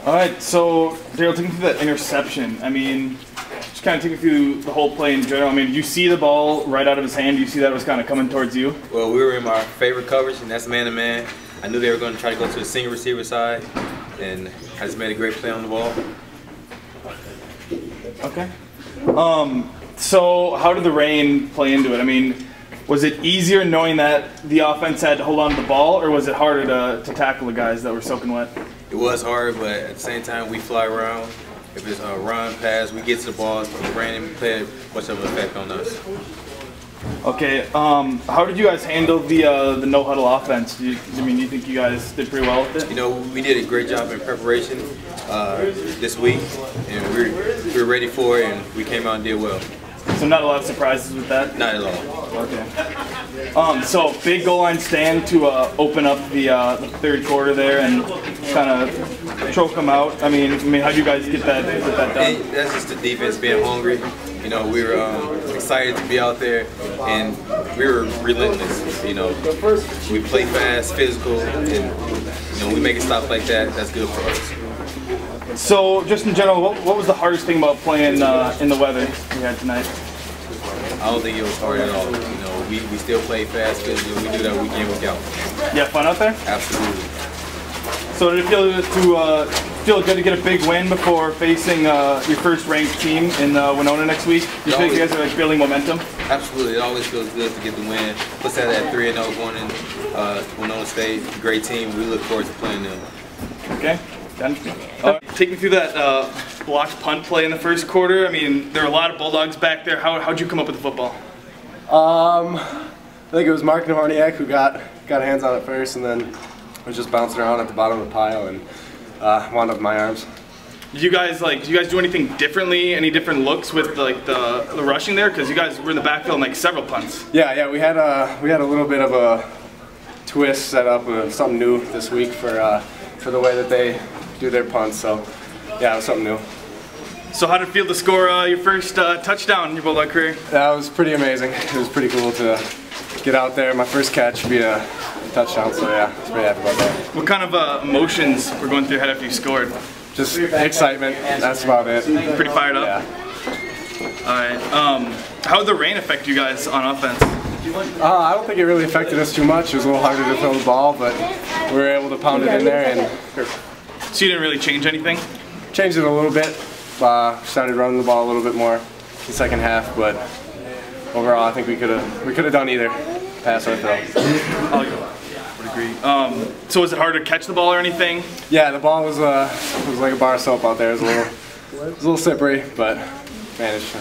All right, so Daryl, take me through that interception. I mean, just kind of take me through the whole play in general. I mean, did you see the ball right out of his hand? Do you see that it was kind of coming towards you? Well, we were in our favorite coverage, and that's man-to-man. I knew they were going to try to go to the single receiver side, and I just made a great play on the ball. Okay. So how did the rain play into it? I mean, was it easier knowing that the offense had to hold on to the ball, or was it harder to tackle the guys that were soaking wet? It was hard, but at the same time, we fly around. If it's a run, pass, we get to the ball. The rain didn't play much of an effect on us. Okay. How did you guys handle the no huddle offense? Do you think you guys did pretty well with it? You know, we did a great job in preparation this week, and we were ready for it, and we came out and did well. So not a lot of surprises with that? Not at all. Okay. So big goal line stand to open up the third quarter there and kind of choke them out. I mean, how do you guys get that done? And that's just the defense being hungry. You know, we were excited to be out there, and we were relentless. You know, we play fast, physical, and you know, we make a stop like that. That's good for us. So, just in general, what was the hardest thing about playing in the weather we had tonight? I don't think it was hard at all. You know, we still play fast, physical. We do that week in, week out. You have fun out there? Absolutely. So did it feel good to get a big win before facing your first ranked team in Winona next week? Do you think you guys are like building momentum? Absolutely. It always feels good to get the win. Let's have that 3-0 going in Winona State. Great team. We look forward to playing them. Okay. Done. Take me through that blocked punt play in the first quarter. I mean, there are a lot of Bulldogs back there. How'd you come up with the football? I think it was Mark Nahorniak who got hands on it first, and then was just bouncing around at the bottom of the pile and wound up in my arms. Did you guys do anything differently? Any different looks with like the rushing there? Because you guys were in the backfield on like several punts. Yeah, we had a little bit of a twist set up with something new this week for the way that they do their punts. So yeah, it was something new. So how did it feel to score your first touchdown in your Bulldog career? That was pretty amazing. It was pretty cool to get out there. My first catch be a touchdown, so yeah, I was pretty happy about that. What kind of emotions were going through your head after you scored? Just excitement, that's about it. Pretty fired up? Yeah. Alright, how did the rain affect you guys on offense? I don't think it really affected us too much. It was a little harder to throw the ball, but we were able to pound it in there. And so you didn't really change anything? Changed it a little bit. Started running the ball a little bit more in the second half, but overall I think we could have done either, pass or throw. I would agree. So was it hard to catch the ball or anything? Yeah, the ball was like a bar of soap out there. It was a little slippery, but managed.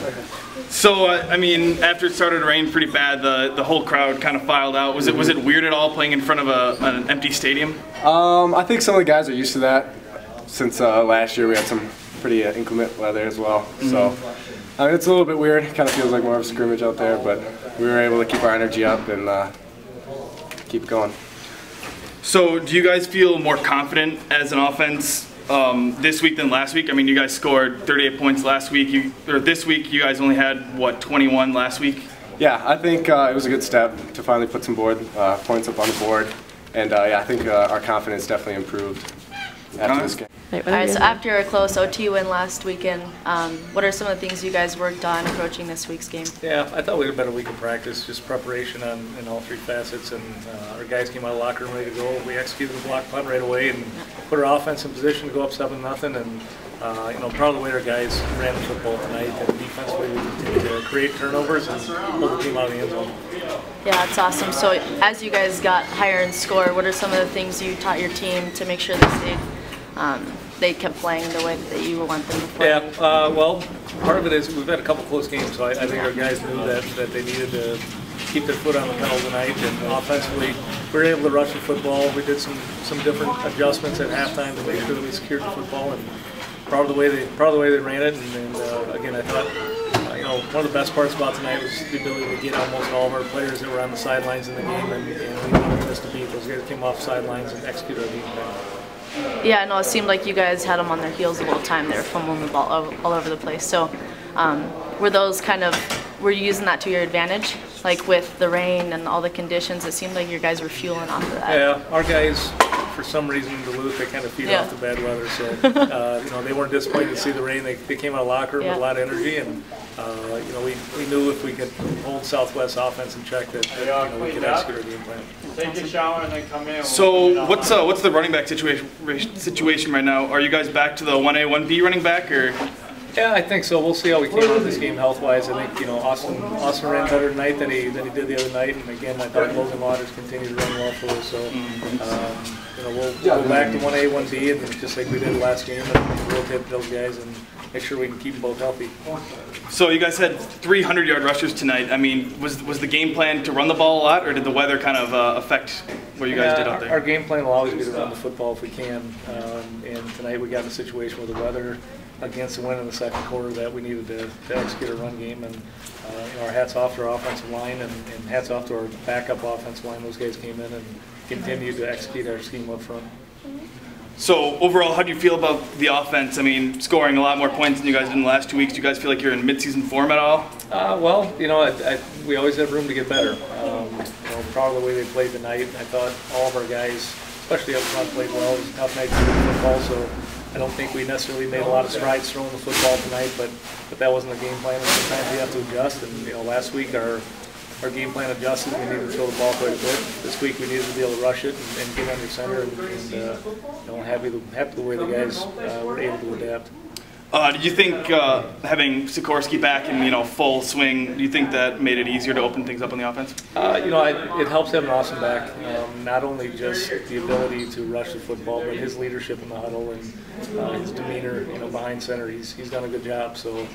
So I mean, after it started to rain pretty bad, the whole crowd kind of filed out. Was it weird at all playing in front of an empty stadium? I think some of the guys are used to that. Since last year we had some pretty inclement weather as well. So I mean, it's a little bit weird. It kind of feels like more of a scrimmage out there, but we were able to keep our energy up and keep going. So do you guys feel more confident as an offense this week than last week? I mean, you guys scored 38 points last week. This week you guys only had, what, 21 last week? Yeah, I think it was a good step to finally put some points up on the board. And yeah, I think our confidence definitely improved after this game. All right, so after a close OT win last weekend, what are some of the things you guys worked on approaching this week's game? Yeah, I thought we had a better week of practice, just preparation in all three facets, and our guys came out of the locker room ready to go. We executed the block punt right away and put our offense in position to go up 7-0, and you know, proud of the way our guys ran the football tonight, and defensively we continued to create turnovers and hold the team out of the end zone. Yeah, that's awesome. So as you guys got higher in score, what are some of the things you taught your team to make sure they kept playing the way that you want them to play? Yeah, well, part of it is we've had a couple close games, so I think our guys knew that they needed to keep their foot on the pedal tonight, and offensively we were able to rush the football. We did some different adjustments at halftime to make sure that we secured the football, and proud of the way they ran it. And again, I thought you know, one of the best parts about tonight was the ability to get almost all of our players that were on the sidelines in the game, and we wanted us to beat. Those guys came off sidelines and executed our game plan. Yeah, no, it seemed like you guys had them on their heels the whole time. They were fumbling the ball all over the place. So were you using that to your advantage? Like with the rain and all the conditions, it seemed like your guys were fueling off of that. Yeah, our guys for some reason in Duluth they kind of feed Yeah. off the bad weather. So you know, they weren't disappointed to see the rain. They came out of the locker room with a lot of energy, and you know, we knew if we could hold Southwest offense in check that you know, we could execute our game plan. Take a shower and then come in. So what's the running back situation right now? Are you guys back to the 1A, 1B running back, or? Yeah, I think so. We'll see how we came out of this game health-wise. I think, you know, Austin ran better tonight than he did the other night, and again, I thought Logan Waters continued to run well for us. So, you know, we'll go back to 1A, 1B, and just like we did last game, and rotate those guys and make sure we can keep them both healthy. So you guys had 300-yard rushers tonight. I mean, was the game plan to run the ball a lot, or did the weather kind of affect what you guys did out there? Our game plan will always be to run the football if we can, and tonight we got in a situation with the weather against the wind in the second quarter that we needed to execute a run game, and you know, our hats off to our offensive line and hats off to our backup offensive line. Those guys came in and continued to execute our scheme up front. So overall, how do you feel about the offense? I mean, scoring a lot more points than you guys did in the last 2 weeks. Do you guys feel like you're in midseason form at all? Well, you know, we always have room to get better. You know, proud of the way they played tonight. I thought all of our guys, especially up front, played well. It was a tough night to play football, so I don't think we necessarily made a lot of strides throwing the football tonight, but that wasn't the game plan. And sometimes you have to adjust. And you know, last week our game plan adjusted. We needed to throw the ball quite a bit. This week we needed to be able to rush it and get under center, and you know, happy the way the guys were able to adapt. Did you think having Sikorsky back in, you know, full swing, do you think that made it easier to open things up on the offense? You know, it helps having Austin back. Not only just the ability to rush the football, but his leadership in the huddle and his demeanor, you know, behind center. He's done a good job. So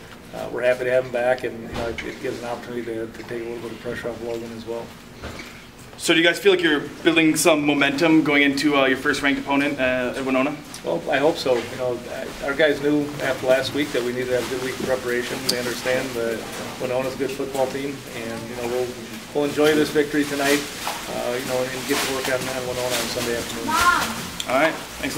we're happy to have him back, and you know, it gives an opportunity to take a little bit of pressure off Logan as well. So do you guys feel like you're building some momentum going into your first ranked opponent at Winona? Well, I hope so. You know, our guys knew after last week that we needed to have a good week of preparation. They understand that Winona's a good football team, and you know, we'll enjoy this victory tonight. You know, and get to work on Winona on Sunday afternoon. All right, thanks a lot.